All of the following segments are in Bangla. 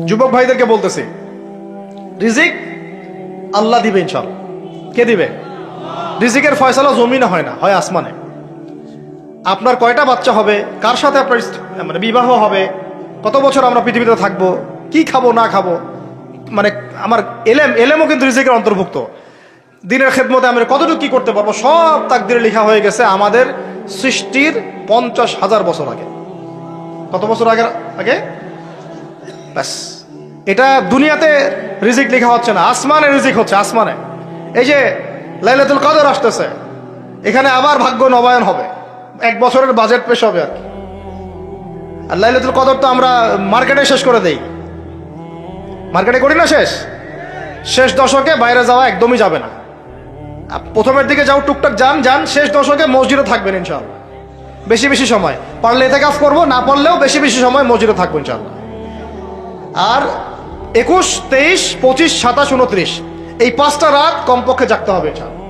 যুবক ভাইদেরকে বলতেছি, রিজিক আল্লাহ দিবে ইনশাআল্লাহ। কে দিবে? রিজিকের ফয়সালা জমিনে হয় না, হয় আসমানে। আপনার কয়টা বাচ্চা হবে, কার সাথে আপনার মানে বিবাহ হবে, কত বছর আমরা পৃথিবীতে থাকবো, কি খাবো না খাবো, মানে আমার এলেমও কিন্তু রিজিকের অন্তর্ভুক্ত। দিনের খেদমতে আমরা কতটুকু কি করতে পারবো, সব তাকদিরে লেখা হয়ে গেছে আমাদের সৃষ্টির 50,000 বছর আগে। কত বছর আগে? ব্যাস, এটা দুনিয়াতে রিজিক লেখা হচ্ছে না, আসমানে রিজিক হচ্ছে, আসমানে। এই যে লাইলাতুল কদর আসতেছে, এখানে আবার ভাগ্য নবায়ন হবে, 1 বছরের বাজেট পেশ হবে আর কি। আর লাইলাতুল কদর তো আমরা মার্কেটে শেষ করে দেই, মার্কেটে করি না শেষ দশকে বাইরে যাওয়া একদমই যাবে না। প্রথমের দিকে যাও, টুকটাক যান, শেষ দশকে মসজিদে থাকবেন ইনশাআল্লাহ। বেশি সময় পারলে ইতিকাফ করবো, না পারলেও বেশি সময় মসজিদে থাকবো ইনশাআল্লাহ। আর 21, 23, 25, 27, 29 এই 5টা রাত কমপক্ষে জাগতে হবে ইনশাআল্লাহ।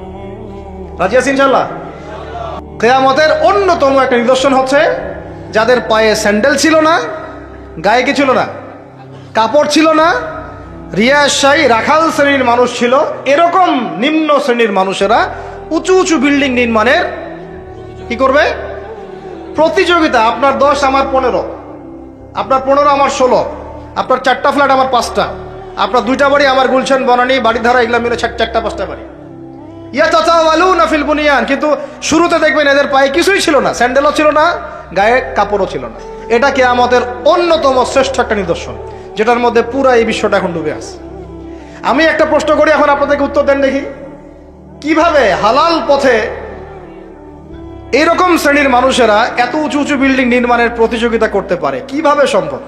রাজি আছি ইনশাআল্লাহ? কিয়ামতের অন্যতম একটা নিদর্শন হচ্ছে যাদের পায়ে স্যান্ডেল ছিল না, গায়ে কি ছিল না, কাপড় ছিল না, রিয়াশাহী রাখাল শ্রেণীর মানুষ ছিল, এরকম নিম্ন শ্রেণীর মানুষেরা উঁচু বিল্ডিং নির্মাণের কি করবে? প্রতিযোগিতা। আপনার 10 আমার 15, আপনার 15 আমার 16, আপনার 4টা ফ্ল্যাট আমার 5টা, আপনার 2টা বাড়ি আমার গুলশান বনানী বাড়িধারা এগুলা মিলে 4টা 5টা বাড়ি। ইয়াতাতাওয়ালুনা ফিল বুনিয়ান, কিন্তু শুরুতে দেখবেন এদের পায়ে কিছুই ছিল না, স্যান্ডেলও ছিল না, গায়ে কাপড়ও ছিল না। এটা কিয়ামতের অন্যতম শ্রেষ্ঠ একটা নিদর্শন, যেটার মধ্যে পুরো এই বিশ্বটা এখন ডুবে আছে। আমি একটা প্রশ্ন করি, এখন আপনাদেরকে উত্তর দেন দেখি, কিভাবে হালাল পথে এইরকম শ্রেণীর মানুষেরা এত উঁচু বিল্ডিং নির্মাণের প্রতিযোগিতা করতে পারে? কিভাবে সম্ভব?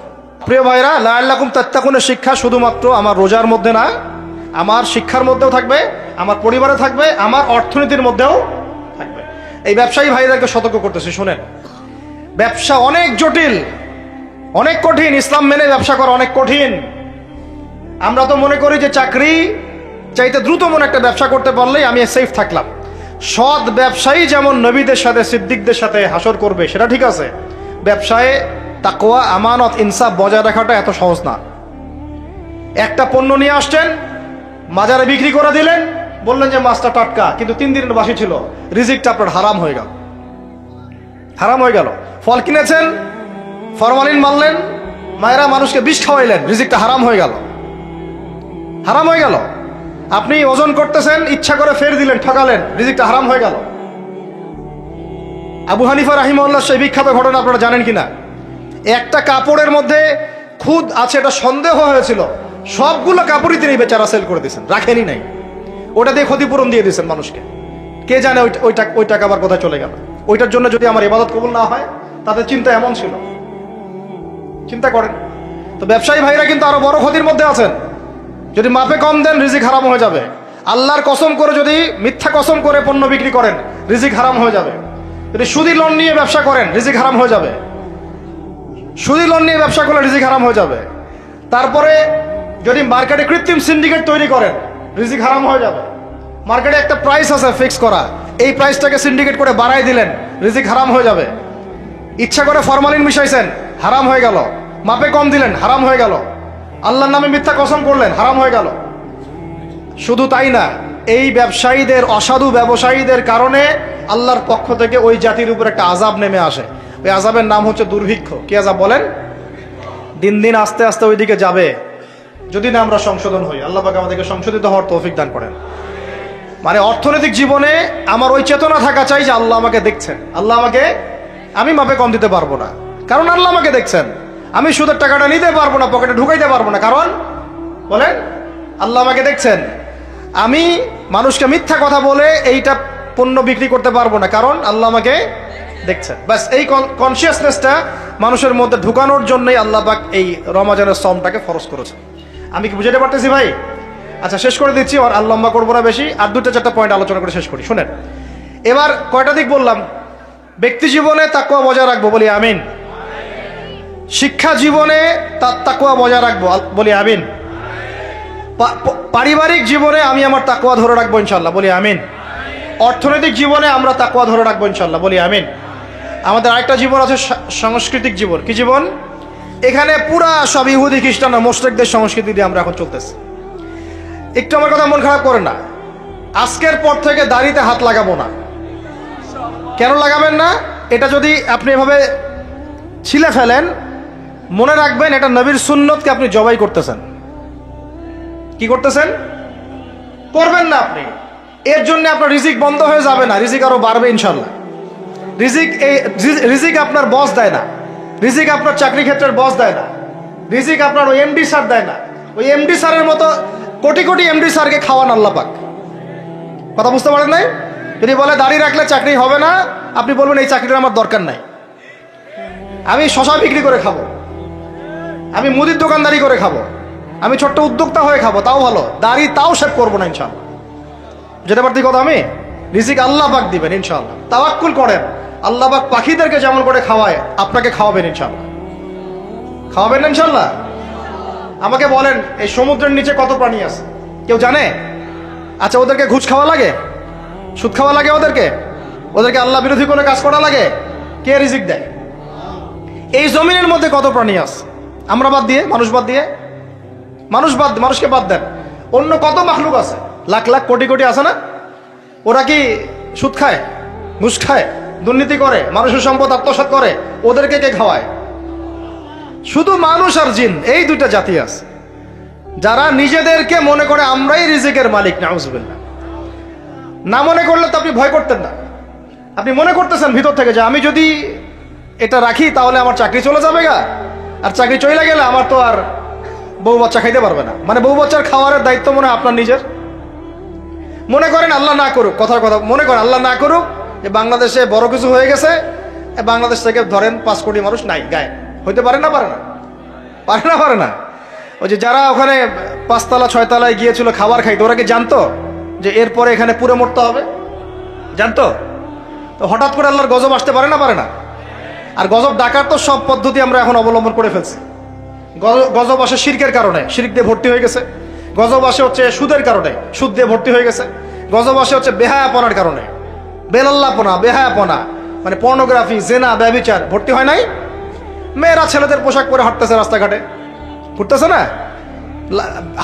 প্রিয় ভাইরা, লাআল্লাকুম তাত্তাকুনের শিক্ষা শুধুমাত্র আমার রোজার মধ্যে না, আমার শিক্ষার মধ্যেও থাকবে, আমার পরিবারে থাকবে, আমার অর্থনীতির মধ্যেও থাকবে। এই ব্যবসায়ী ভাইদেরকে সতর্ক করতেছি, শোনেন, ব্যবসা অনেক জটিল, অনেক কঠিন। ইসলাম মেনে ব্যবসা করা অনেক কঠিন। আমরা তো মনে করি যে চাকরি চাইতে দ্রুত মনে একটা ব্যবসা করতে পারলেই আমি সেফ থাকলাম। সৎ ব্যবসায়ী যেমন নবীদের সাথে সিদ্দিকদের সাথে হাসর করবে, সেটা ঠিক আছে। ব্যবসায় তাকওয়া, আমানত, ইনসাফ বজায় রাখাটা এত সহজ না। একটা পণ্য নিয়ে আসছেন, বাজারে বিক্রি করে দিলেন, বললেন যে মাছটা টাটকা, কিন্তু 3 দিনের বাসি ছিল, রিজিকটা আপনার হারাম হয়ে গেল। ফল কিনেছেন, ফরমালিন মারলেন, মায়েরা মানুষকে বিষ খাওয়াইলেন, রিজিকটা হারাম হয়ে গেল। আপনি ওজন করতেছেন, ইচ্ছা করে ফের দিলেন, ঠকালেন, রিজিকটা হারাম হয়ে গেল। আবু হানিফা রাহিমাহুল্লাহ সেই বিখ্যাত ঘটনা আপনারা জানেন কিনা? একটা কাপড়ের মধ্যে খুদ আছে, এটা সন্দেহ হয়েছিল, সবগুলো কাপড়ই তিনি বেচারা সেল করে দিয়েছেন, রাখেনি নাই, ওটা দিয়ে ক্ষতিপূরণ দিয়ে দিয়েছেন মানুষকে। কে জানে ওই টাকা আবার কোথায় চলে গেল। ওইটার জন্য যদি আমার ইবাদত কবুল না হয়, তাদের চিন্তা এমন ছিল। চিন্তা করেন তো, ব্যবসায়ী ভাইরা কিন্তু আরো বড় ক্ষতির মধ্যে আছেন। যদি মাপে কম দেন, রিজিক হারাম হয়ে যাবে। আল্লাহর কসম করে যদি মিথ্যা কসম করে পণ্য বিক্রি করেন, রিজিক হারাম হয়ে যাবে। যদি সুদি লোন নিয়ে ব্যবসা করেন, রিজিক হারাম হয়ে যাবে। সুদি লোন নিয়ে ব্যবসা করলে রিজিক হারাম হয়ে যাবে। তারপরে যদি মার্কেটে কৃত্রিম সিন্ডিকেট তৈরি করেন, রিজিক হারাম হয়ে যাবে। মার্কেটে একটা প্রাইস আছে ফিক্স করা, এই প্রাইসটাকে সিন্ডিকেট করে বাড়াই দিলেন, রিজিক হারাম হয়ে যাবে। ইচ্ছা করে ফরমালিন মিশাইছেন, হারাম হয়ে গেল। মাপে কম দিলেন, হারাম হয়ে গেল। আল্লাহর নামে মিথ্যা কসম করলেন, হারাম হয়ে গেল। শুধু তাই না, এই ব্যবসায়ীদের, অসাধু ব্যবসায়ীদের কারণে আল্লাহর পক্ষ থেকে ওই জাতির উপর একটা আযাব নেমে আসে। ওই আযাবের নাম হচ্ছে দুর্ভিক্ষ। কি আযাব বলেন? দিন আস্তে আস্তে ওইদিকে যাবে, যদি না আমরা সংশোধন হই। আল্লাহ পাক আমাদেরকে সংশোধিত হওয়ার তৌফিক দান করেন। মানে অর্থনৈতিক জীবনে আমার ওই চেতনা থাকা চাই যে আল্লাহ আমাকে দেখছেন, আমি মাপে কম দিতে পারবো না, কারণ আল্লাহ আমাকে দেখছেন। আমি সুদের টাকাটা নিতে পারবো না, পকেটে ঢুকাইতে পারবো না, কারণ বলেন আল্লাহ আমাকে দেখছেন। আমি মানুষকে মিথ্যা কথা বলে এইটা পণ্য বিক্রি করতে পারবো না, কারণ আল্লাহ আমাকে দেখছেন। বাস এই কনসিয়াসনেসটা মানুষের মধ্যে ঢুকানোর জন্যই আল্লাহ পাক এই রমজানের সওমটাকে ফরজ করেছেন। আমি কি বুঝাতে পারতেছি ভাই? আচ্ছা, শেষ করে দিচ্ছি, আর লম্বা করবো না বেশি। আর 2-4টা পয়েন্ট আলোচনা করে শেষ করি, শুনেন। এবার কয়টা দিক বললাম? ব্যক্তি জীবনে তাকওয়া বজায় রাখবো, বলি আমিন। শিক্ষা জীবনে তাকওয়া বজায় রাখবো, বলি আমিন। পারিবারিক জীবনে আমি আমার তাকওয়া ধরে রাখবো ইনশাল্লাহ, বলি আমিন। অর্থনৈতিক জীবনে আমরা তাকওয়া ধরে রাখবো ইনশাল্লাহ, বলি আমিন। আমাদের আরেকটা জীবন আছে, সাংস্কৃতিক জীবন। কি জীবন? এখানে পুরা সব ইহুদি খ্রিস্টান মুশরিকদের সংস্কৃতি দিয়ে আমরা এখন চলতেছি। একটু আমার কথা মন খারাপ করে না, আজকের পর থেকে দাড়িতে হাত লাগাবো না। কেন লাগাবেন না? এটা যদি আপনি এভাবে ছিলে ফেলেন, মনে রাখবেন এটা নবীর সুন্নতকে আপনি জবাই করতেছেন। কি করতেছেন? করবেন না আপনি। এর জন্য আপনার রিজিক বন্ধ হয়ে যাবে না, রিজিক আরো বাড়বে ইনশাল্লাহ। রিজিক আপনার বস দেয় না, রিজিক আপনার চাকরি ক্ষেত্রের বস দেয় না, রিজিক আপনার ওই এমডি স্যার দেয় না। ওই এমডি স্যারের মতো কোটি কোটি এমডি স্যারকে খাওয়ান আল্লাহ পাক। কথা বুঝতে পারেন নাই? যদি বলে দাড়ি রাখলে চাকরি হবে না, আপনি বলবেন এই চাকরিটা আমার দরকার নাই, আমি শশা বিক্রি করে খাবো, আমি মুদির দোকানদারি করে খাবো, আমি ছোট্ট উদ্যোক্তা হয়ে খাবো, তাও ভালো, দাড়ি তাও শেভ করবো না ইনশাল্লাহ। যেটা পারতি কথা, আমি রিজিক আল্লাহ পাক দিবেন ইনশাল্লাহ। তাওয়াক্কুল করেন, আল্লাহ পাক পাখিদেরকে যেমন করে খাওয়ায় আপনাকে খাওয়াবেন ইনশাল্লাহ। খাওয়াবেন না ইনশাল্লাহ? আমাকে বলেন এই সমুদ্রের নিচে কত প্রাণী আছে কেউ জানে? আচ্ছা, ওদেরকে ঘুষ খাওয়া লাগে, সুদ খাওয়া লাগে, ওদেরকে আল্লাহ বিরোধী কোনো কাজ করা লাগে? কে রিজিক দেয়? এই জমিনের মধ্যে কত প্রাণী আছে আমরা বাদ দিয়ে, মানুষকে বাদ দেন, অন্য কত মাখলুক আছে, লাখ লাখ কোটি কোটি আছে না? ওরা কি সুদ খায়, ঘুষ খায়, দুর্নীতি করে, মানুষের সম্পদ আত্মসাৎ করে? ওদেরকে কে খাওয়ায়? শুধু মানুষ আর জিন, এই দুইটা জাতি আছে যারা নিজেদেরকে মনে করে আমরাই রিজিকের মালিক। নাউজুবিল্লাহ। না মনে করলে তো আপনি ভয় করতেন না, আপনি মনে করতেছেন ভিতর থেকে যে আমি যদি এটা রাখি তাহলে আমার চাকরি চলে যাবে গা, আর চাকরি চলে গেলে আমার তো আর বউ বাচ্চা খাইতে পারবে না। মানে বউ বাচ্চার খাওয়ারের দায়িত্ব মনে হয় আপনার নিজের। মনে করেন আল্লাহ না করুক, কথার কথা, মনে করেন আল্লাহ না করুক যে বাংলাদেশে বড় কিছু হয়ে গেছে, বাংলাদেশ থেকে ধরেন 5 কোটি মানুষ নাই, গায়ে হইতে পারে না? পারে না। ওই যে যারা ওখানে 5 তলা 6 তলায় গিয়েছিল খাবার খাইতে, ওরা কি জানতো যে এরপরে এখানে পুরো মরতে হবে? জানতো? তো হঠাৎ করে আল্লাহর গজব আসতে পারে না? আর গজব ডাকার তো সব পদ্ধতি আমরা এখন অবলম্বন করে ফেলছি। গজব আসে শিরকের কারণে, শিরক দিয়ে ভর্তি হয়ে গেছে। গজব আসে হচ্ছে সুদের কারণে, সুদ দিয়ে ভর্তি হয়ে গেছে। গজব আসে হচ্ছে বেহায়াপনার কারণে, বেলাল্লাপনা, বেহায়াপনা, মানে পর্নোগ্রাফি, জেনা, ব্যভিচার ভর্তি হয় নাই? মেয়েরা ছেলেদের পোশাক পরে হাঁটতেছে রাস্তাঘাটে, ঘুরতেছে না?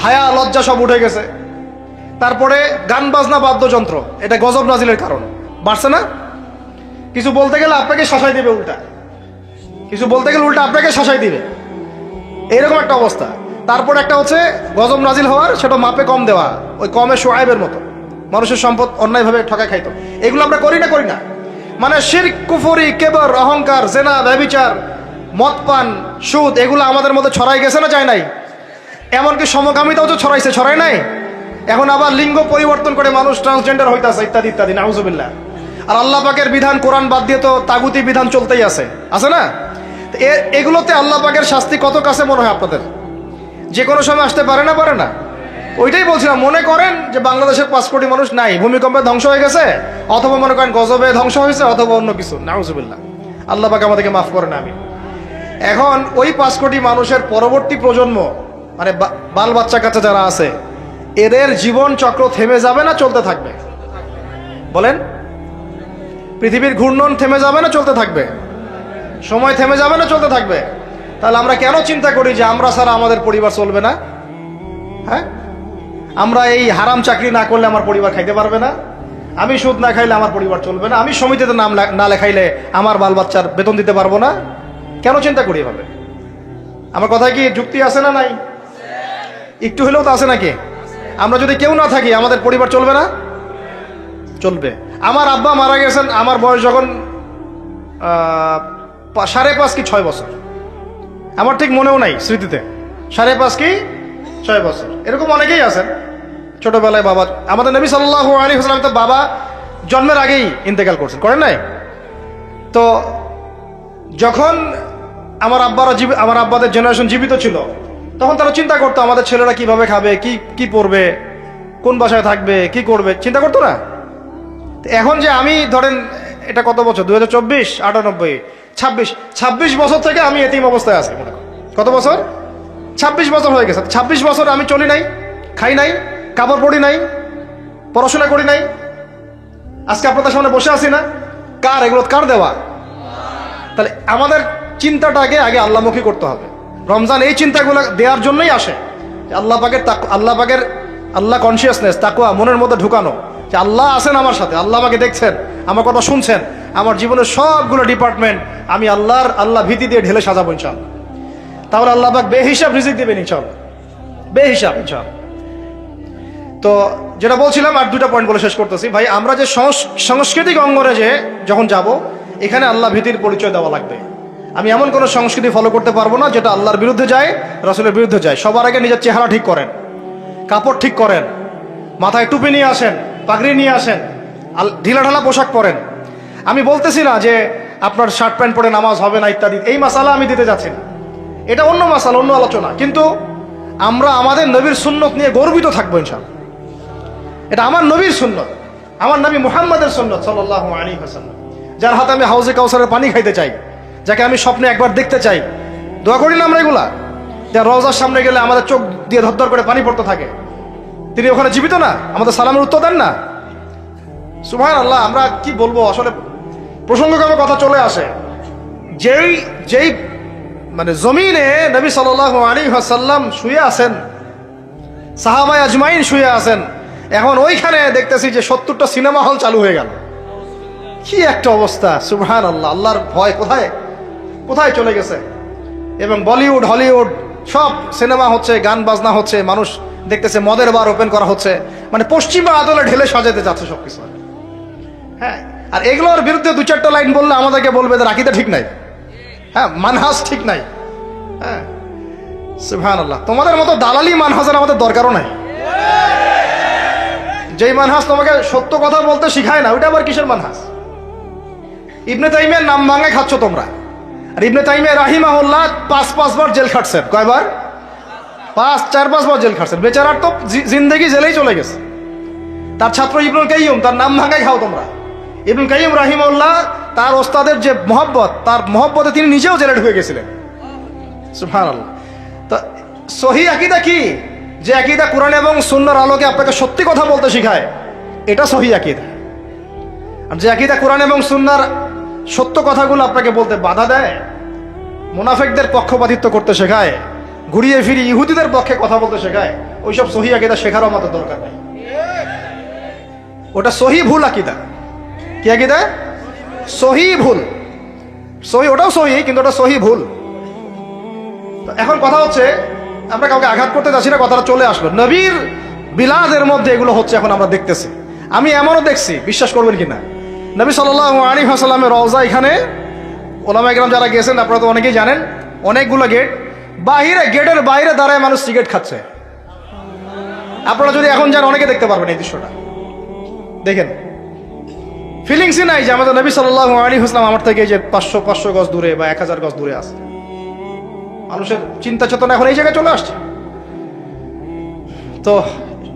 হায়া লজ্জা সব উঠে গেছে। তারপরে গান বাজনা বাদ্যযন্ত্র, এটা গজব নাজিলের কারণ, বাড়ছে না? কিছু বলতে গেলে আপনাকে শাসাই দিবে উল্টা, আপনাকে শাসাই দিবে, এইরকম একটা অবস্থা। তারপর একটা হচ্ছে গজব নাজিল হওয়ার, সেটা মাপে কম দেওয়া, ওই কমে শুআয়বের মতো মানুষের সম্পদ অন্যায়ভাবে ঠকা খাইতো। এগুলো আমরা করি না? মানে শিরক, কুফরি, কেবর, অহংকার, জেনা, ব্যভিচার, মদ পান, সুদ, এগুলো আমাদের মধ্যে ছড়াই গেছে না, যায় নাই? এমনকি সমকামিতাও তো ছড়াই নাই। এখন আবার লিঙ্গ পরিবর্তন করে মানুষ ট্রান্সজেন্ডার হইতাছে, ইত্যাদি ইত্যাদি, নাউজুবিল্লাহ। আর আল্লাহ পাকের বিধান, কোরআন বাদ দিয়ে তো তাগুতি বিধান চলতেই আছে না? এগুলোতে আল্লাহ পাকের শাস্তি কত কাছে মনে হয় আপনাদের? যে কোনো সময় আসতে পারে না? ওইটাই বলছিলাম, মনে করেন যে বাংলাদেশের 5 কোটি মানুষ নাই, ভূমিকম্পে ধ্বংস হয়ে গেছে, অথবা মনে করেন গজবে ধ্বংস হয়েছে, অথবা অন্য কিছু, নাউজুবিল্লাহ। আল্লাহ পাক আমাদেরকে মাফ করেন, আমি। এখন ওই 5 কোটি মানুষের পরবর্তী প্রজন্ম, মানে বাল বাচ্চা কাচ্চা যারা আছে, এদের জীবন চক্র থেমে যাবে না চলতে থাকবে? বলেন, পৃথিবীর ঘূর্ণন থেমে যাবে না চলতে থাকবে? সময় থেমে যাবে না চলতে থাকবে? তাহলে আমরা কেন চিন্তা করি যে আমরা ছাড়া আমাদের পরিবার চলবে না? হ্যাঁ, আমরা এই হারাম চাকরি না করলে আমার পরিবার খাইতে পারবে না, আমি সুদ না খাইলে আমার পরিবার চলবে না, আমি সমিতিতে নাম না লেখাইলে আমার বাল বাচ্চার বেতন দিতে পারবো না। কেন চিন্তা করি এভাবে? আমার কথায় কি যুক্তি আছে না নাই? একটু হলেও তো আছে নাকি? আমরা যদি কেউ না থাকি আমাদের পরিবার চলবে না? চলবে। আমার আব্বা মারা গেছেন আমার বয়স যখন 5.5 কি 6 বছর, আমার ঠিক মনেও নাই স্মৃতিতে, 5.5 কি 6 বছর, এরকম অনেকেই আছেন ছোটবেলায় বাবা। আমাদের নবী সাল্লাল্লাহু আলাইহি ওয়াসাল্লাম তো বাবা জন্মের আগেই ইন্তেকাল করছেন, করেন নাই? তো যখন আমার আব্বাদের জেনারেশন জীবিত ছিল, তখন তারা চিন্তা করতো আমাদের ছেলেরা কিভাবে খাবে, কি পড়বে, কোন বাসায় থাকবে, কি করবে, চিন্তা করতো না? এখন যে আমি ধরেন, এটা কত বছর, 2024, 98, 26 বছর থেকে আমি এতিম অবস্থায় আছি। মনে করেন কত বছর? 26 বছর হয়ে গেছে। 26 বছর আমি চলি নাই, খাই নাই, কাপড় পরি নাই, পড়াশোনা করি নাই, আজকে আপনাদের সামনে বসে আছি না? এগুলো কার দেওয়া? তাহলে আমাদের চিন্তাটাকে আগে আল্লাহমুখী করতে হবে। রমজান এই চিন্তাগুলো দেওয়ার জন্যই আসে, যে আল্লাহ কনসিয়াসনেস, তাকওয়া মনের মধ্যে ঢুকানো, যে আল্লাহ আছেন আমার সাথে, আল্লাহ আমাকে দেখছেন, আমার কথা শুনছেন, আমার জীবনের সবগুলো ডিপার্টমেন্ট আমি আল্লাহ ভীতি দিয়ে ঢেলে সাজাবো ইনশাআল্লাহ। তাহলে আল্লাহ পাক বেহিসাব রিজিক দেবেন ইনশাআল্লাহ, বেহিসাব ইনশাআল্লাহ। তো যেটা বলছিলাম, আর দুটা পয়েন্ট বলে শেষ করতেছি ভাই। আমরা যে সাংস্কৃতিক অঙ্গনে যে যখন যাব, এখানে আল্লাহ ভীতির পরিচয় দেওয়া লাগবে। আমি এমন কোনো সংস্কৃতি ফলো করতে পারবো না যেটা আল্লাহর বিরুদ্ধে যায়, রাসূলের বিরুদ্ধে যায়। সবার আগে নিজের চেহারা ঠিক করেন, কাপড় ঠিক করেন, মাথায় টুপি নিয়ে আসেন, পাগড়ি নিয়ে আসেন, ঢিলাঢালা পোশাক পরেন। আমি বলতেছি না যে আপনার শার্ট প্যান্ট পরে নামাজ হবে না ইত্যাদি, এই মাসালা আমি দিতে যাচ্ছি না, এটা অন্য মাসালা, অন্য আলোচনা। কিন্তু আমরা আমাদের নবীর সুন্নত নিয়ে গর্বিত থাকবো ইনশাআল্লাহ। এটা আমার নবীর সুন্নত, আমার নবী মুহাম্মাদের সুন্নত সাল্লাল্লাহু আলাইহি ওয়াসাল্লাম, যার হাতে আমি হাউজে কাউসারের পানি খাইতে চাই, যাকে আমি স্বপ্নে একবার দেখতে চাই। দোয়া করি না আমরা এগুলা? যার রওজার সামনে গেলে আমাদের চোখ দিয়ে ধরধর করে পানি পড়তে থাকে, তিনি ওখানে জীবিত না? আমাদের সালামের উত্তর দেন না? সুবহানাল্লাহ। আমরা কি বলবো আসলে, প্রসঙ্গক্রমে কথা চলে আসে। যেই মানে জমিনে নবী সাল্লাল্লাহু আলাইহি ওয়াসাল্লাম শুয়ে আছেন, সাহাবায়ে আজমাইন শুয়ে আছেন, এখন ওইখানে দেখতেছি যে 70টা সিনেমা হল চালু হয়ে গেল। কি একটা অবস্থা! সুবহানাল্লাহ। আল্লাহর ভয় কোথায় কোথায় চলে গেছে। এবং বলিউড, হলিউড সব সিনেমা হচ্ছে, গান বাজনা হচ্ছে, মানুষ দেখতেছে মদের বার ওপেন করা হচ্ছে, মানে পশ্চিমা আদলে ঢেলে সাজাতে যাচ্ছে সবকিছু। হ্যাঁ, আর এগুলোর বিরুদ্ধে দু চারটা লাইন বললে আমাদেরকে বলবে যে আকীদা ঠিক নাই, হ্যাঁ, মানহাজ ঠিক নাই। হ্যাঁ, সুবহানাল্লাহ। তোমাদের মতো দালালি মানহাজের আমাদের দরকারও নাই। যেই মানহাজ তোমাকে সত্য কথা বলতে শিখায় না, ওইটা আবার কিসের মানহাজ? ইবনে তাইমিয়ার নাম ভাঙায় খাচ্ছ তোমরা। আর ইবনে তাইমিয়া রাহিমাহুল্লাহ 5 বার জেল খাটছেন। কয়বার? 4-5 বার জেল খাটছেন। বেচারার তো জিন্দেগি জেলেই চলে গেছে। তার ছাত্র ইবনুল কাইয়্যিম, তার নাম ভাঙায় খাও তোমরা। ইবনুল কাইয়্যিম রাহিমাহুল্লাহ, তার ওস্তাদের যে মহব্বত, তার মহব্বতে তিনি নিজেও জেলে ঢুকে গেছিলেন। সুবহানাল্লাহ। তো সহিহ আকীদা কি? যে আকীদা কোরআন এবং সুন্নাহর আলোকে আপনাকে সত্যি কথা বলতে শেখায়, এটা সহিহ আকীদা। আর যে আকীদা কোরআন এবং সুন্নাহর সত্য কথাগুলো আপনাকে বলতে বাধা দেয়, মুনাফিকদের পক্ষপাতিত্ব করতে শেখায়, ঘুরিয়ে ফিরিয়ে ইহুদিদের পক্ষে কথা বলতে শেখায়, ওইসব সহিহ আকীদা শেখারও আমাদের দরকার নেই। ওটা সহিহ ভুল আকীদা। কি আকীদা? সহিহ ভুল। সহিহ, ওটাও সহিহ, কিন্তু ওটা সহিহ ভুল। এখন কথা হচ্ছে, আমরা কাউকে আঘাত করতে যাচ্ছি না, কথাটা চলে আসলো। নবীর বিলাদের মধ্যে এগুলো হচ্ছে, এখন আমরা দেখতেছি। আমি এমনও দেখছি, বিশ্বাস করবেন কিনা, নবী সাল্লাল্লাহু আলাইহি ওয়াসাল্লামের রওজা, এখানে ওলামায়ে কেরাম যারা গেছেন আপনারা তো অনেকেই জানেন, অনেকগুলো গেট, গেটের বাইরে দাঁড়ায় মানুষ সিগারেট খাচ্ছে। আপনারা যদি এখন যান, অনেকে দেখতে পারবেন এই দৃশ্যটা। দেখেন, ফিলিংসই নাই যে আমাদের নবী সাল্লাল্লাহু আলাইহি ওয়াসাল্লাম আমার থেকে যে 500 গজ দূরে বা 1000 গজ দূরে আছে। মানুষের চিন্তা চেতনা এখন এই জায়গায় চলে আসছে। তো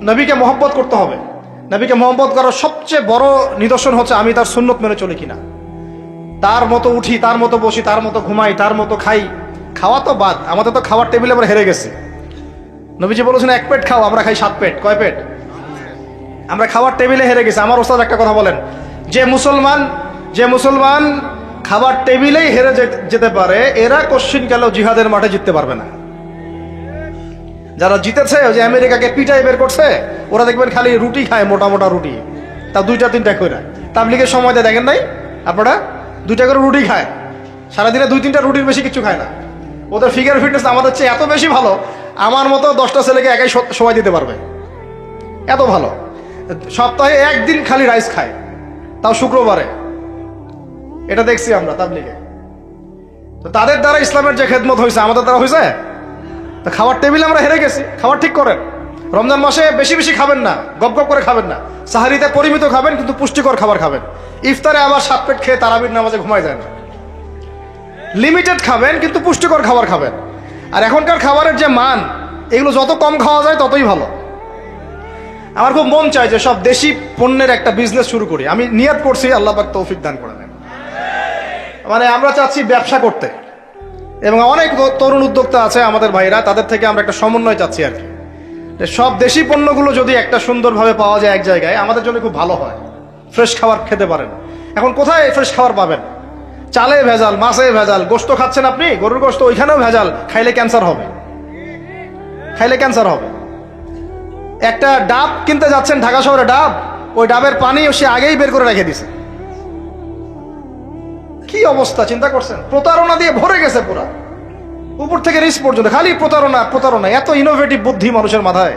নবীকে মহব্বত করতে হবে। নবীকে মহব্বত করার সবচেয়ে বড় নিদর্শন হচ্ছে আমি তার সুন্নত মেনে চলি কিনা। তার মতো উঠি, তার মতো বসি, তার মতো ঘুমাই, তার মতো খাই। খাওয়া তো বাদ, আমাদের তো খাওয়ার টেবিলে আমরা হেরে গেছি। নবীজি বলেছেন 1 পেট খাও, আমরা খাই 7 পেট। কয় পেট? আমরা খাওয়ার টেবিলে হেরে গেছি। আমার ওস্তাদ একটা কথা বলেন, যে মুসলমান খাবার টেবিলেই হেরে যেতে পারে, এরা কোশ্চিন গেলেও জিহাদের মাঠে জিততে পারবে না। যারা জিতেছে, ওই যে আমেরিকাকে পিটাই বের করছে, ওরা দেখবেন খালি রুটি খায়, মোটা মোটা রুটি, তা 2-3টা করে। তাবলীগের সময় দেখেন নাই আপনারা, 2টা করে রুটি খায়, সারাদিনে 2-3টা রুটির বেশি কিছু খায় না। ওদের ফিগার ফিটনেস আমাদের চেয়ে এত বেশি ভালো, আমার মতো 10টা ছেলেকে একাই সময় দিতে পারবে, এত ভালো। সপ্তাহে 1 দিন খালি রাইস খায়, তাও শুক্রবারে। এটা দেখছি আমরা তাবলীগে। তো তাদের দ্বারা ইসলামের যে খেদমত হয়েছে, আমাদের দ্বারা হয়েছে? তো খাবার টেবিলে আমরা হেরে গেছি। খাবার ঠিক করেন। রমজান মাসে বেশি বেশি খাবেন না, গপ গপ করে খাবেন না। সাহারিতে পরিমিত খাবেন, কিন্তু পুষ্টিকর খাবার খাবেন। ইফতারে আবার 7 পেট খেয়ে তারাবির নামাজে ঘুমায় যায় না। লিমিটেড খাবেন, কিন্তু পুষ্টিকর খাবার খাবেন। আর এখনকার খাবারের যে মান, এগুলো যত কম খাওয়া যায় ততই ভালো। আমার খুব মন চায় যে সব দেশি পণ্যের একটা বিজনেস শুরু করি। আমি নিয়ত করছি, আল্লাহ পাক তৌফিক দান করে দেন। মানে আমরা চাচ্ছি ব্যবসা করতে, এবং অনেক তরুণ উদ্যোক্তা আছে আমাদের ভাইরা, তাদের থেকে আমরা একটা সমন্বয় চাচ্ছি আর কি। সব দেশি পণ্যগুলো যদি একটা সুন্দরভাবে পাওয়া যায় এক জায়গায়, আমাদের জন্য খুব ভালো হয়। ফ্রেশ খাবার খেতে পারেন। এখন কোথায় ফ্রেশ খাবার পাবেন? চালে ভেজাল, মাছে ভেজাল, গোশত খাচ্ছেন আপনি, গরুর গোশত, ওইখানেও ভেজাল, খাইলে ক্যান্সার হবে, খাইলে ক্যান্সার হবে। একটা ডাব কিনতে যাচ্ছেন ঢাকা শহরে, ডাব, ওই ডাবের পানি সে আগেই বের করে রেখে দিছে। কি অবস্থা চিন্তা করছেন? প্রতারণা দিয়ে ভরে গেছে পুরা, উপর থেকে নিচ পর্যন্ত খালি প্রতারণা প্রতারণা। এত ইনোভেটিভ বুদ্ধি মানুষের মাথায়।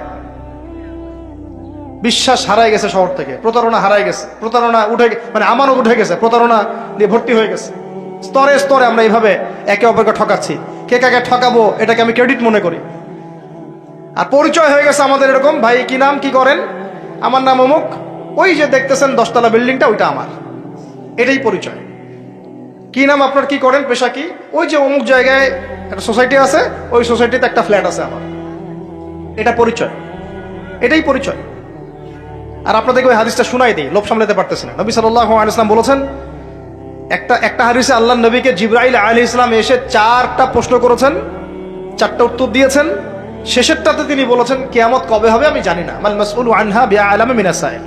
বিশ্বাস হারাই গেছে শহর থেকে, প্রতারণা হারাই গেছে, প্রতারণা উঠে, মানে আমানত উঠে গেছে, প্রতারণা দিয়ে ভর্তি হয়ে গেছে। স্তরে স্তরে আমরা এইভাবে একে অপরকে ঠকাচ্ছি। কে কাকে ঠকাবো এটাকে আমি ক্রেডিট মনে করি। আর পরিচয় হয়ে গেছে আমাদের এরকম, ভাই কি নাম, কি করেন? আমার নাম অমুক, ওই যে দেখতেছেন 10তলা বিল্ডিংটা, ওইটা আমার, এটাই পরিচয়। কি নাম আপনার, কি করেন, পেশা কি? ওই যে অমুক জায়গায় একটা সোসাইটি আছে, ওই সোসাইটিতে একটা ফ্ল্যাট আছে আমার, এটা পরিচয়, এটাই পরিচয়। আর আপনাদেরকে ওই হাদিসটা শোনাই দিই, লোভ সামলাতে পারতেছে না। নবী সাল্লাল্লাহু আলাইহি ওয়াসাল্লাম বলেছেন, একটা হাদিসে আল্লাহ নবীকে জিবরাইল আলাইহিস সালাম এসে 4টা প্রশ্ন করেছেন, 4টা উত্তর দিয়েছেন। শেষেরটাতে তিনি বলেছেন, কিয়ামত কবে হবে আমি জানি না, মাল মাসউলু আনহা বিআলামা মিনাস সাইল।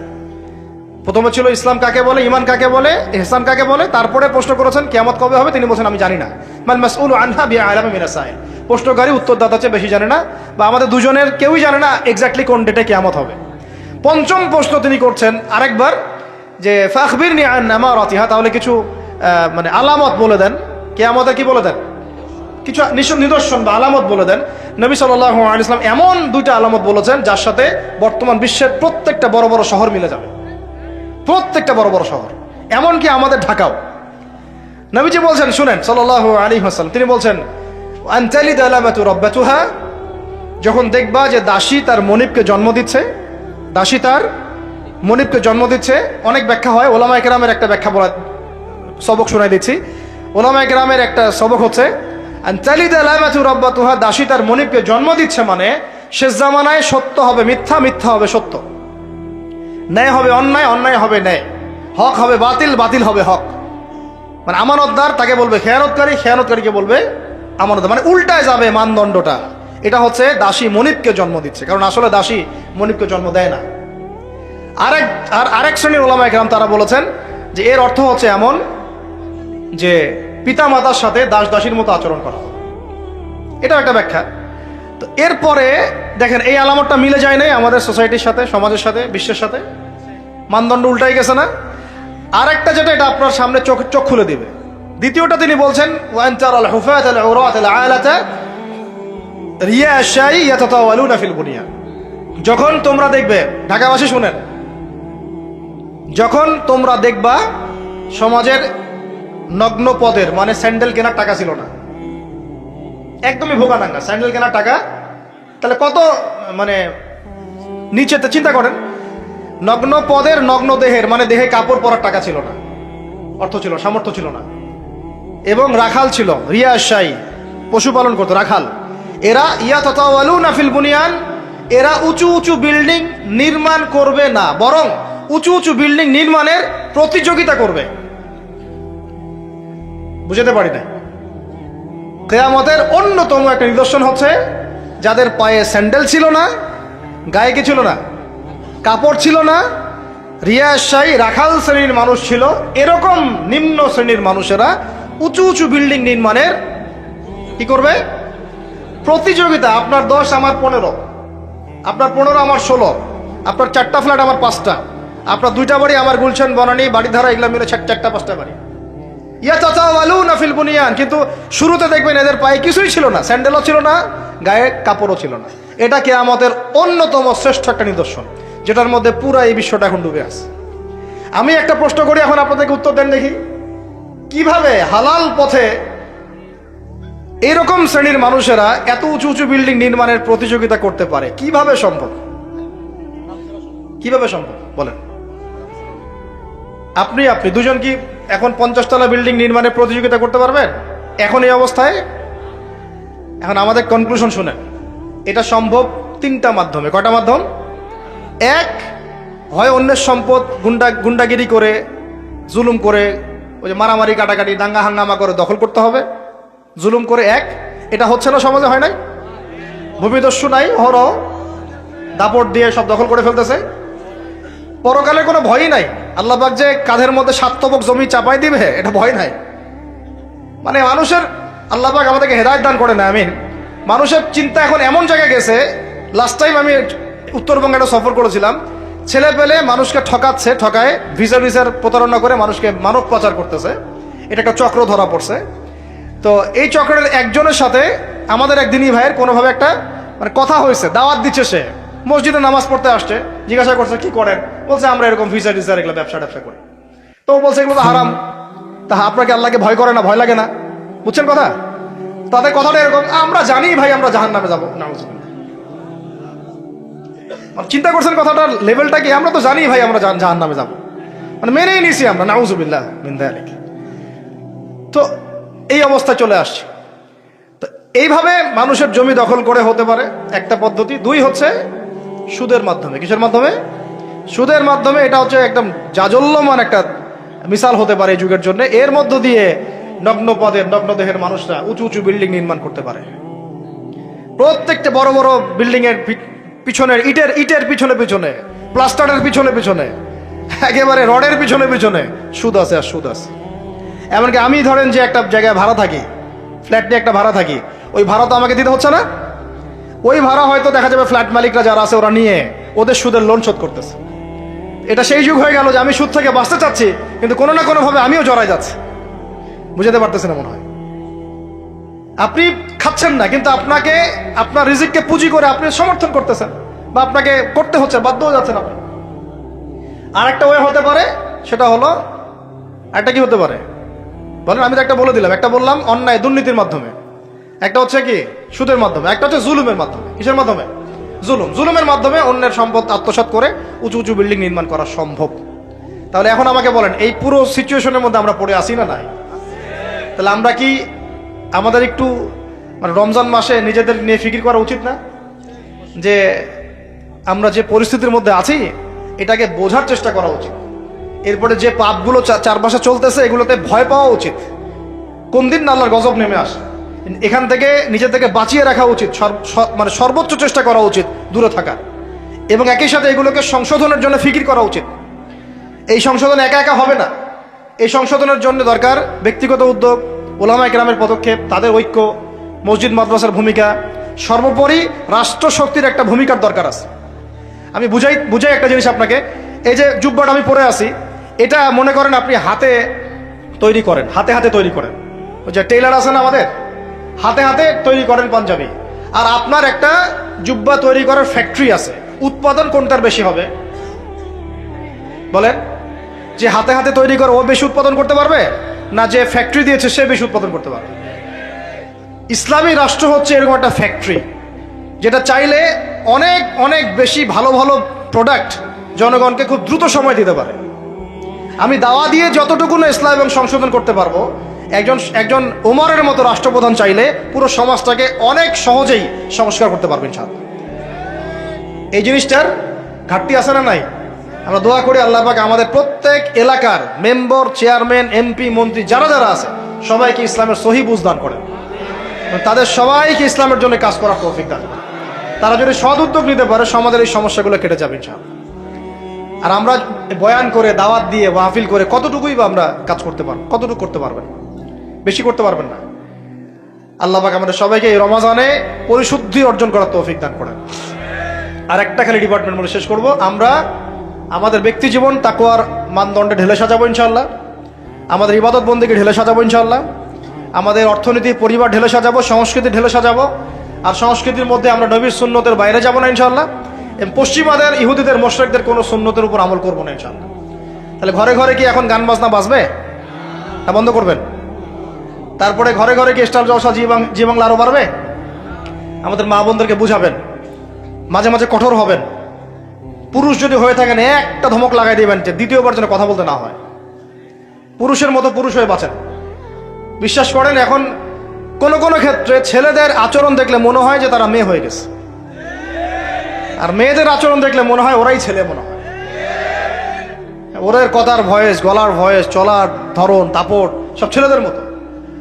প্রথমে ছিল ইসলাম কাকে বলে, ঈমান কাকে বলে, ইহসান কাকে বলে, তারপরে প্রশ্ন করেছেন কিয়ামত কবে হবে, তিনি বলেছেন আমি জানি না। মাল মাসউলু আনহা বিআলামা মিনাস সাইল। প্রশ্নকারী উত্তরদাতা চেয়ে বেশি জানে না, বা আমাদের দুজনের কেউই জানে না এক্স্যাক্টলি কোন ডেটে কিয়ামত হবে। পঞ্চম প্রশ্ন তিনি করছেন আরেকবার, যে ফাখবিরনি আন আমারাতিহা, তাহলে কিছু মানে আলামত বলে দেন, কিয়ামতের কি বলে দেন, কিছু নিদর্শন বা আলামত বলে দেন। নবী সাল্লাল্লাহু আলাইহি ওয়াসাল্লাম এমন 2টা আলামত বলেছেন যার সাথে বর্তমান বিশ্বের প্রত্যেকটা বড় বড় শহর মিলে যাবে, প্রত্যেকটা বড় বড় শহর, এমনকি আমাদের ঢাকাও। নবীজি বলছেন, শুনেন, সাল্লাল্লাহু আলাইহি ওয়াসাল্লাম তিনি বলছেন, আনতালিদ আলামাতু রাব্বাতুহা, যখন দেখবা যে দাসী তার মনিবকে জন্ম দিচ্ছে, দাসী তার মনিবকে জন্ম দিচ্ছে। অনেক ব্যাখ্যা হয়, ওলামায়ে কেরামের একটা ব্যাখ্যা বলা সবক শোনাই দিচ্ছি। ওলামায়ে কেরামের একটা সবক হচ্ছে, আনতালিদ আলামাতু রাব্বাতুহা, দাসী তার মনিবকে জন্ম দিচ্ছে মানে শেষ জামানায় সত্য হবে মিথ্যা, মিথ্যা হবে সত্য, ন্যায় হবে অন্যায়, অন্যায় হবে ন্যায়, হক হবে বাতিল, বাতিল হবে হক। মানে আমানতদার তাকে বলবে খেয়ানতকারী, খেয়ানতকারীকে বলবে আমানতদার, মানে উল্টায় যাবে মানদণ্ডটা। এটা হচ্ছে দাসী মনিবকে জন্ম দিচ্ছে, কারণ আসলে দাসী মনিবকে জন্ম দেয় না। আরেক শ্রেণীর ওলামায়ে কেরাম তারা বলেছেন যে এর অর্থ হচ্ছে এমন যে পিতা মাতার সাথে দাস দাসীর মতো আচরণ করা, এটা একটা ব্যাখ্যা। তো এরপরে দেখেন এই আলামতটা মিলে যায় নাই আমাদের সোসাইটির সাথে, সমাজের সাথে, বিশ্বের সাথে, মানদণ্ড উল্টাই গেছে না? আরেকটা যেটা, এটা আপনার সামনে চোখ খুলে দিবে। দ্বিতীয়টা তিনি বলছেন, ওয়ান তারাল হুফাত আল উরাত আল আলাতা রিয়া শাই ইয়াতাতাওয়ালুনা ফিল বুনিয়ান, যখন তোমরা দেখবে, ঢাকাবাসী শুনেন, যখন তোমরা দেখবা সমাজের নগ্ন পদের, মানে স্যান্ডেল কেনার টাকা ছিল না, একদমই ভোগানাঙ্গা, স্যান্ডেল কেনার টাকা, তাহলে কত মানে নিচেতে চিন্তা করেন, নগ্ন পদের নগ্ন দেহের, মানে দেহে কাপড় পরার টাকা ছিল না, অর্থ ছিল, সামর্থ্য ছিল না, এবং রাখাল ছিল, রিয়া শাই, পশুপালন করতো রাখাল। এরা ইয়াতাতাওয়ালুনা ফিল বুনিয়ান, এরা উঁচু উঁচু বিল্ডিং নির্মাণ করবে না, বরং উঁচু উঁচু বিল্ডিং নির্মাণের প্রতিযোগিতা করবে। বুঝতে পারি না? কিয়ামতের অন্যতম একটা নিদর্শন হচ্ছে যাদের পায়ে স্যান্ডেল ছিল না, গায়ে কি ছিল না, কাপড় ছিল না, রিয়াশাই রাখাল শ্রেণীর মানুষ ছিল, এরকম নিম্ন শ্রেণীর মানুষেরা উঁচু উঁচু বিল্ডিং নির্মাণের কি করবে, প্রতিযোগিতা। আপনার 10 আমার 15, আপনার 15 আমার 16, আপনার 4টা ফ্ল্যাট আমার 5টা, আপনার 2টা বাড়ি আমার গুলশান বনানী বাড়িধারা, এগুলা মিলে 4টা 5টা বাড়ি। ইয়াতাতাওয়ালুনা ফিল বুনিয়ান, কিন্তু শুরুতে দেখবেন এদের পায়ে কিছুই ছিল না, স্যান্ডেলও ছিল না, গায়ে কাপড়ও ছিল না। এটা কিয়ামতের অন্যতম শ্রেষ্ঠ একটা নিদর্শন, যেটার মধ্যে পুরো এই বিশ্বটা এখন ডুবে আছে। আমি একটা প্রশ্ন করি, এখন আপনাদেরকে উত্তর দেন দেখি, কিভাবে হালাল পথে এরকম শ্রেণীর মানুষেরা এত উঁচু উঁচু বিল্ডিং নির্মাণের প্রতিযোগিতা করতে পারে? কিভাবে সম্ভব, কিভাবে সম্ভব বলেন? আপনি দুজন কি এখন 50 তলা বিল্ডিং নির্মাণের প্রতিযোগিতা করতে পারবেন এখন এই অবস্থায়? এখন আমাদের কনক্লুশন শুনেন, এটা সম্ভব 3টা মাধ্যমে। কয়টা মাধ্যম? এক, হয় অন্যের সম্পদ গুন্ডাগিরি করে, জুলুম করে, ওই যে মারামারি কাটাকাটি দাঙ্গা হাঙ্গামা করে দখল করতে হবে, জুলুম করে। এক, এটা হচ্ছে না, সমাজে হয় নাই, ভূমিদস্যু নাই, হরহ দাপট দিয়ে সব দখল করে ফেলতেছে। পরকালে কোনো ভয়ই নাই, আল্লাহ পাক যে কাঁধের মধ্যে 7 তবক জমি চাপাই দিবে, এটা ভয় নাই। মানে মানুষের, আল্লাহ পাক আমাদেরকে হেদায়েত দান করে না, আমিন। মানুষের চিন্তা এখন এমন জায়গায় গেছে, লাস্ট টাইম আমি উত্তরবঙ্গে একটা সফর করেছিলাম, ছেলে পেলে মানুষকে ঠকাচ্ছে, ঠকায় ভিসার প্রতারণা করে মানুষকে মানব পাচার করতেছে। এটা একটা চক্র ধরা পড়ছে। তো এই চক্রের একজনের সাথে আমাদের এক দিনী ভাইয়ের কোনোভাবে একটা মানে কথা হয়েছে, দাওয়াত দিচ্ছে, সে মসজিদে নামাজ পড়তে আসছে, জিজ্ঞাসা করছে কি করেন, বলছে আমরা এরকম ভিসা এগুলো ব্যবসা করি। তো ও বলছে এগুলো তো হারাম। তা আপনাকে আল্লাহকে ভয় করে না, ভয় লাগে না? বুঝছেন কথা? তাদের কথাটা এরকম, আমরা জানি ভাই আমরা জাহান্নামে যাবো। চিন্তা করছেন কথাটার লেভেলটা কি? আমরা তো জানি ভাই আমরা জাহান্নামে যাবো, মানে মেনেই নিছি আমরা, নাউজুবিল্লাহ মিন যালিক। তো এই অবস্থা চলে আসছে। তো এইভাবে মানুষের জমি দখল করে হতে পারে একটা পদ্ধতি। দুই হচ্ছে সুদের মাধ্যমে। কিসের মাধ্যমে? সুদের মাধ্যমে। এটা হচ্ছে একদম জাজল্যমান একটা মিসাল হতে পারে এই যুগের জন্য। এর মধ্য দিয়ে নগ্ন পদের নগ্ন দেহের মানুষরা উঁচু উঁচু বিল্ডিং নির্মাণ করতে পারে। প্রত্যেকটা বড় বড় বিল্ডিং এর পিছনের ইটের পিছনে প্লাস্টারের পিছনে একেবারে রডের পিছনে সুদ আছে আর সুদ আছে। এমনকি আমি ধরেন যে একটা জায়গায় ভাড়া থাকি, ফ্ল্যাট নিয়ে একটা ভাড়া থাকি, ওই ভাড়া তো আমাকে দিতে হচ্ছে না। ওই ভাড়া হয়তো দেখা যাবে ফ্ল্যাট মালিকরা যারা আছে ওরা নিয়ে ওদের সুদের লোন শোধ করতেছে। এটা সেই যুগ হয়ে গেল যে আমি সুদ থেকে বাঁচতে চাচ্ছি, কিন্তু কোনো না কোনোভাবে আমিও জড়াই যাচ্ছি। বুঝাতে পারতেছে না মনে হয়। আপনি খাচ্ছেন না, কিন্তু আপনাকে আপনার রিজিককে পুঁজি করে আপনি সমর্থন করতেছেন, বা আপনাকে করতে হচ্ছে, বাধ্য হয়ে যাচ্ছেন আপনি। আরেকটা ওয়ে হতে পারে, সেটা হলো, আরেকটা কি হতে পারে বলেন? আমি তো একটা বলে দিলাম, একটা বললাম অন্যায় দুর্নীতির মাধ্যমে, একটা হচ্ছে কি সুদের মাধ্যমে, একটা হচ্ছে জুলুমের মাধ্যমে। কিসের মাধ্যমে? জুলুমের মাধ্যমে অন্যের সম্পদ আত্মসাৎ করে উঁচু উঁচু বিল্ডিং নির্মাণ করা সম্ভব। তাহলে এখন আমাকে বলেন, এই পুরো সিচুয়েশনের মধ্যে আমরা পড়ে আসি না নাই? তাহলে আমরা কি আমাদের একটু মানে রমজান মাসে নিজেদের নিয়ে ফিকির করা উচিত না, যে আমরা যে পরিস্থিতির মধ্যে আছি এটাকে বোঝার চেষ্টা করা উচিত। এরপরে যে পাপগুলো চারপাশে চলতেছে এগুলোতে ভয় পাওয়া উচিত। কোন দিন আল্লাহর গজব নেমে আসে, এখান থেকে নিজে থেকে বাঁচিয়ে রাখা উচিত, মানে সর্বোচ্চ চেষ্টা করা উচিত দূরে থাকার, এবং একই সাথে এগুলোকে সংশোধনের জন্য ফিকির করা উচিত। এই সংশোধন একা একা হবে না। এই সংশোধনের জন্য দরকার ব্যক্তিগত উদ্যোগ, ওলামা একরামের পদক্ষেপ, তাদের ঐক্য, মসজিদ মাদ্রাসার ভূমিকা, সর্বোপরি রাষ্ট্র শক্তির একটা ভূমিকার দরকার আছে। আমি বুঝাই একটা জিনিস আপনাকে। এই যে জুব্বাটা আমি পরে আছি, এটা মনে করেন আপনি হাতে তৈরি করেন, হাতে তৈরি করেন। ওই যে টেইলার আছে না আমাদের, হাতে তৈরি করেন পাঞ্জাবি। আর আপনার একটা জুব্বা তৈরি করার ফ্যাক্টরি আছে। উৎপাদন কোনটার বেশি হবে বলেন? যে হাতে তৈরি করে ও বেশি উৎপাদন করতে পারবে, না যে ফ্যাক্টরি দিয়েছে সে বেশি উৎপাদন করতে পারবে? ইসলামী রাষ্ট্র হচ্ছে এরকম একটা ফ্যাক্টরি, যেটা চাইলে অনেক অনেক বেশি ভালো ভালো প্রোডাক্ট জনগণকে খুব দ্রুত সময় দিতে পারে। আমি দাওয়া দিয়ে যতটুকু না ইসলাম এবং সংশোধন করতে পারবো, একজন ওমরের মতো রাষ্ট্রপ্রধান চাইলে পুরো সমাজটাকে অনেক সহজেই সংস্কার করতে পারবেন। এই জিনিসটার ঘাটতি আছে না নাই? আমরা দোয়া করি আল্লাহ পাক আমাদের প্রত্যেক এলাকার মেম্বার, চেয়ারম্যান, এমপি, মন্ত্রী যারা আছে সবাইকে ইসলামের সহি বুঝ দান করেন, তাদের সবাইকে ইসলামের জন্য কাজ করার তৌফিক দান করেন। তারা যদি সৎ উদ্যোগ নিতে পারে সমাজের এই সমস্যাগুলো কেটে যাবে ইনশাআল্লাহ। আর আমরা বয়ান করে, দাওয়াত দিয়ে, মাহফিল করে কতটুকুই বা আমরা কাজ করতে পারবো? কতটুকু করতে পারবেন? বেশি করতে পারবেন না। আল্লাহ পাক আমাদের সবাইকে এই রমাজানে পরিশুদ্ধি অর্জন করার তৌফিক দান করেন। আর একটা খালি ডিপার্টমেন্ট বলে শেষ করব, আমরা আমাদের ব্যক্তি জীবন তাকওয়ার মানদণ্ডে ঢেলে সাজাবো ইনশাআল্লাহ, আমাদের ইবাদত বন্দেগী ঢেলে সাজাবো ইনশাআল্লাহ, আমাদের অর্থনীতি, পরিবার ঢেলে সাজাবো, সংস্কৃতি ঢেলে সাজাবো। আর সংস্কৃতির মধ্যে আমরা নবীর সুন্নতের বাইরে যাবো না ইনশাআল্লাহ। পশ্চিমাদের, ইহুদিদের, মুশরিকদের কোনো সুন্নতের উপর আমল করবো না ইনশাআল্লাহ। তাহলে ঘরে ঘরে কি এখন গান বাজনা বাজবে? তা বন্ধ করবেন। তারপরে ঘরে ঘরে কি স্টার জলসা, জি বাংলা আরো বাড়বে? আমাদের মা বোনদেরকে বুঝাবেন, মাঝে মাঝে কঠোর হবেন। পুরুষ যদি হয়ে থাকেন একটা ধমক লাগাই দিবেন যে দ্বিতীয়বার যেন কথা বলতে না হয়। পুরুষের মতো পুরুষ হয়ে বাঁচেন। বিশ্বাস করেন, এখন কোন কোন ক্ষেত্রে ছেলেদের আচরণ দেখলে মনে হয় যে তারা মেয়ে হয়ে গেছে, আর মেয়েদের আচরণ দেখলে মনে হয় ওরাই ছেলে মনে হয়। ওদের কথার ভয়েস, গলার ভয়েস, চলার ধরন, দাপট সব ছেলেদের মতো।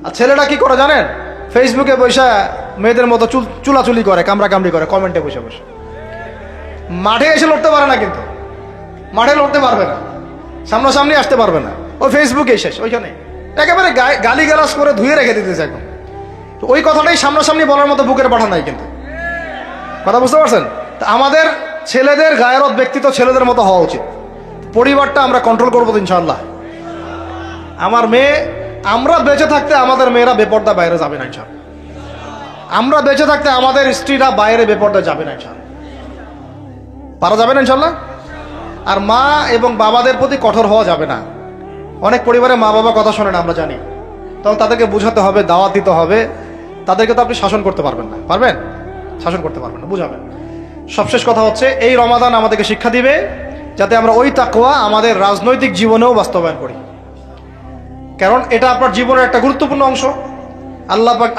আর ছেলেরা কি করে জানেন? ফেসবুকে বসে মেয়েদের মতো চুলাচুলি করে, কামড়াকামড়ি করে, কমেন্টে বসে বসে। মাঠে এসে লড়তে পারে না, কিন্তু মাঠে লড়তে পারবে না, সামনাসামনি আসতে পারবে না, ওই ফেসবুকে শেষ ওইখানে। একেবারে গালি গালাজ করে ধুয়ে রেখে দিতেছে একদম। তো ওই কথাটাই সামনাসামনি বলার মতো বুকের পাঠা নাই কিন্তু। কথা বুঝতে পারছেন? তা আমাদের ছেলেদের গায়রত ব্যক্তিত্ব ছেলেদের মতো হওয়া উচিত। পরিবারটা আমরা কন্ট্রোল করবো ইনশাআল্লাহ। আমার মেয়ে, আমরা বেঁচে থাকতে আমাদের মেয়েরা বেপর্দা বাইরে যাবে না ইনশাআল্লাহ। আমরা বেঁচে থাকতে আমাদের স্ত্রীরা বাইরে বেপর্দা যাবে না ইনশাআল্লাহ। পারা যাবে না ইনশাআল্লাহ। আর মা এবং বাবাদের প্রতি কঠোর হওয়া যাবে না। অনেক পরিবারে মা বাবা কথা শোনে না, আমরা জানি। তখন তাদেরকে বোঝাতে হবে, দাওয়াত দিতে হবে। তাদেরকে তো আপনি শাসন করতে পারবেন না, পারবেন? শাসন করতে পারবেন না, বুঝাবেন। সবশেষ কথা হচ্ছে, এই রমাদান আমাদেরকে শিক্ষা দিবে যাতে আমরা ওই তাকওয়া আমাদের রাজনৈতিক জীবনেও বাস্তবায়ন করি। কারণ এটা আপনার জীবনের একটা গুরুত্বপূর্ণ অংশ।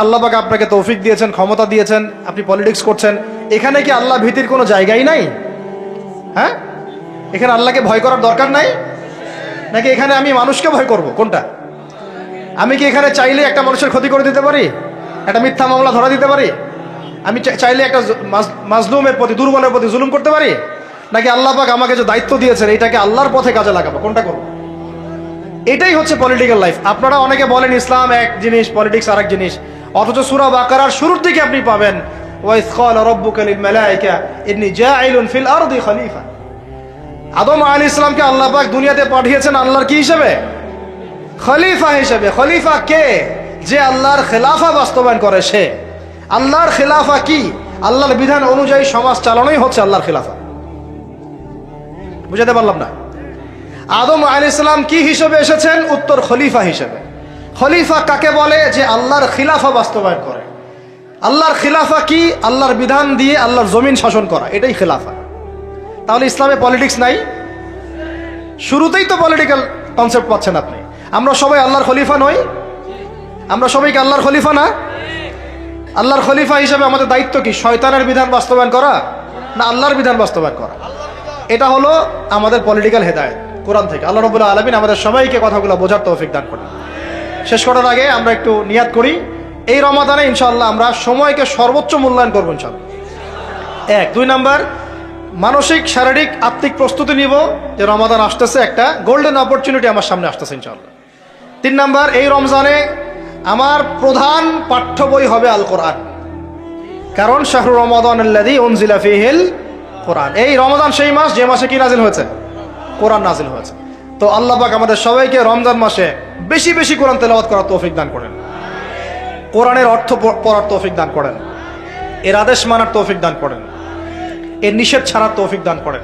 আল্লাহ পাক আপনাকে তৌফিক দিয়েছেন, ক্ষমতা দিয়েছেন, আপনি পলিটিক্স করছেন। এখানে কি আল্লাহ ভীতির কোনো জায়গাই নাই? হ্যাঁ, এখানে আল্লাহকে ভয় করার দরকার নাই নাকি এখানে আমি মানুষকে ভয় করব? কোনটা? আমি কি এখানে চাইলে একটা মানুষের ক্ষতি করে দিতে পারি? একটা মিথ্যা মামলা ধরা দিতে পারি? আমি চাইলে একটা মাজলুমের প্রতি, দুর্বলের প্রতি জুলুম করতে পারি? নাকি আল্লাহ পাক আমাকে যে দায়িত্ব দিয়েছেন এইটাকে আল্লাহর পথে কাজে লাগাবো? কোনটা করবো? এটাই হচ্ছে পলিটিক্যাল লাইফ। আপনারা অনেকে বলেন ইসলাম এক জিনিস, পলিটিক্স আরেক জিনিস, অথচ সূরা বাকারার শুরুর দিকে আপনি পাবেন ওয়াইয ক্বালা রাব্বুকা লিল মালায়েকা ইন্নী জাঈলুন ফিল আরদি খলিফা। আদম আলাইহিস সালামকে আল্লাহ পাক দুনিয়াতে পাঠিয়েছেন আল্লাহর কি হিসেবে? খলিফা হিসেবে। খলিফা কে? যে আল্লাহর খেলাফা বাস্তবায়ন করে সে। আল্লাহর খেলাফা কি? আল্লাহর বিধান অনুযায়ী সমাজ চালানোই হচ্ছে আল্লাহর খেলাফা। বুঝাতে পারলাম না? আদম আলাইহিস সালাম কি হিসেবে এসেছেন? উত্তর, খলিফা হিসেবে। খলিফা কাকে বলে? যে আল্লাহর খিলাফা বাস্তবায়ন করে। আল্লাহর খিলাফা কি? আল্লাহর বিধান দিয়ে আল্লাহর জমিন শাসন করা, এটাই খিলাফা। তাহলে ইসলামে পলিটিক্স নাই? শুরুতেই তো পলিটিক্যাল কনসেপ্ট পাচ্ছেন আপনি। আমরা সবাই আল্লাহর খলিফা নই? আমরা সবাইকে আল্লাহর খলিফা না? আল্লাহর খলিফা হিসেবে আমাদের দায়িত্ব কি? শয়তানের বিধান বাস্তবায়ন করা না আল্লাহর বিধান বাস্তবায়ন করা? এটা হলো আমাদের পলিটিক্যাল হেদায়েত কোরআন থেকে। আল্লাহ রাব্বুল আলামিন আমাদের সবাইকে কথাগুলো বোঝার তৌফিক দান করেন। শেষ করার আগে আমরা একটু নিয়াত করি, এই রমাদানে ইনশাআল্লাহ আমরা সময়কে সর্বোচ্চ মূল্যায়ন করবো ইনশাআল্লাহ। 1, 2 নাম্বার, মানসিক, শারীরিক, আত্মিক প্রস্তুতি নিব যে রমাদান আসতেছে, একটা গোল্ডেন অপরচুনিটি আমার সামনে আসতেছে ইনশাআল্লাহ। 3 নাম্বার, এই রমজানে আমার প্রধান পাঠ্য বই হবে আল কোরআন। কারণ শাহরু রমাদানাল্লাযী উনজিলা ফীহিল কোরআন। এই রমাদান সেই মাস যে মাসে কি নাজিল হয়েছে? কোরআন নাজিল হয়েছে। তো আল্লাহ পাক আমাদের সবাইকে রমজান মাসে বেশি বেশি কোরআন তেলাওয়াত করার তৌফিক দান করেন, কোরআনের অর্থ পড়ার তৌফিক দান করেন, এর আদেশ মানার তৌফিক দান করেন, এর নিষেধ ছাড়ার তৌফিক দান করেন,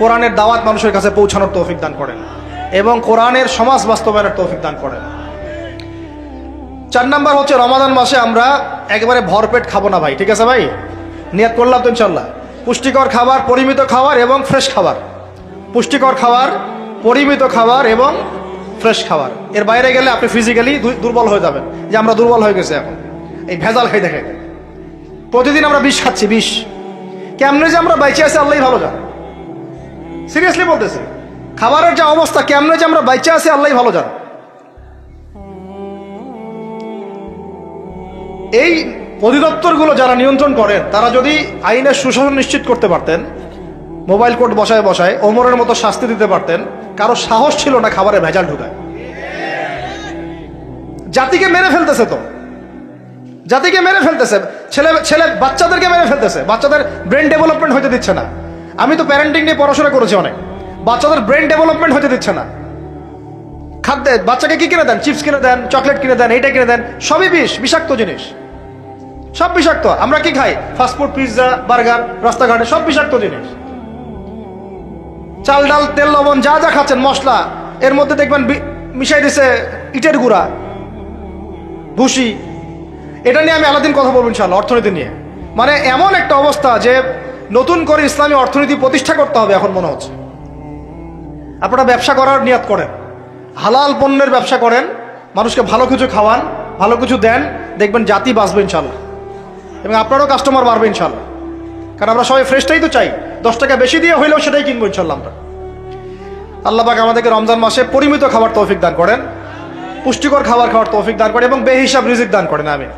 কোরআনের দাওয়াত মানুষের কাছে পৌঁছানোর তৌফিক দান করেন এবং কোরআনের সমাজ বাস্তবায়নের তৌফিক দান করেন। 4 নাম্বার হচ্ছে, রমাদান মাসে আমরা একেবারে ভরপেট খাবো না ভাই। ঠিক আছে ভাই? নিয়াত করলাম তো ইনশাল্লাহ। পুষ্টিকর খাবার, পরিমিত খাবার এবং ফ্রেশ খাবার। পুষ্টিকর খাবার, পরিমিত খাবার এবং ফ্রেশ খাবার। এর বাইরে গেলে আপনি ফিজিক্যালি দুর্বল হয়ে যাবেন, যে আমরা দুর্বল হয়ে গেছি এখন এই ভেজাল খাইতে খাইতে। প্রতিদিন আমরা বিষ খাচ্ছি, বিষ। কেমনে যে আমরা বাইচে আছি আল্লাহই ভালো জানে। সিরিয়াসলি বলতেছি, খাবারের যে অবস্থা, কেমনে যে আমরা বাইচে আছি আল্লাহই ভালো জানে। এই অধিদপ্তরগুলো যারা নিয়ন্ত্রণ করেন তারা যদি আইনের সুশাসন নিশ্চিত করতে পারতেন, মোবাইল কোর্ট বসায় বসায় ওমরের মতো শাস্তি দিতে পারতেন, কারো সাহস ছিল না খাবারে ভেজাল ঢুকায়। জাতিকে মেরে ফেলতেছে, তো জাতিকে মেরে ফেলতেছে, ছেলে বাচ্চাদেরকে মেরে ফেলতেছে, বাচ্চাদের ব্রেন ডেভেলপমেন্ট হতে দিচ্ছে না। আমি তো প্যারেন্টিং নিয়ে পড়াশোনা করেছি অনেক, বাচ্চাদের ব্রেন ডেভেলপমেন্ট হতে দিচ্ছে না। খাদ্যে বাচ্চাকে কি কিনে দেন? চিপস কিনে দেন, চকলেট কিনে দেন, এইটা কিনে দেন, সবই বিষ, বিষাক্ত জিনিস, সব বিষাক্ত। আমরা কি খাই? ফাস্টফুড, পিৎজা, বার্গার, রাস্তাঘাটে সব বিষাক্ত জিনিস। চাল, ডাল, তেল, লবণ যা যা খাচ্ছেন, মশলা, এর মধ্যে দেখবেন মিশাই দিছে ইটের গুঁড়া, ভুসি। এটা নিয়ে আমি আলাদিন কথা বলবো ইনশাআল্লাহ, অর্থনীতি নিয়ে। মানে এমন একটা অবস্থা যে নতুন করে ইসলামী অর্থনীতি প্রতিষ্ঠা করতে হবে এখন মনে হচ্ছে। আপনারা ব্যবসা করার নিয়াত করেন, হালাল পণ্যের ব্যবসা করেন, মানুষকে ভালো কিছু খাওয়ান, ভালো কিছু দেন, দেখবেন জাতি বাঁচবে ইনশাআল্লাহ এবং আপনারও কাস্টমার বাড়বে ইনশাআল্লাহ। কারণ আমরা সবাই ফ্রেশটাই তো চাই, 10 টাকা বেশি দিয়ে হইলেও সেটাই কিনবো ইনশাআল্লাহ আমরা। আল্লাহ পাক আমাদেরকে রমজান মাসে পরিমিত খাবার তৌফিক দান করেন, পুষ্টিকর খাবার খাওয়ার তৌফিক দান করেন এবং বেহিসাব রিজিক দান করেন। আমিন।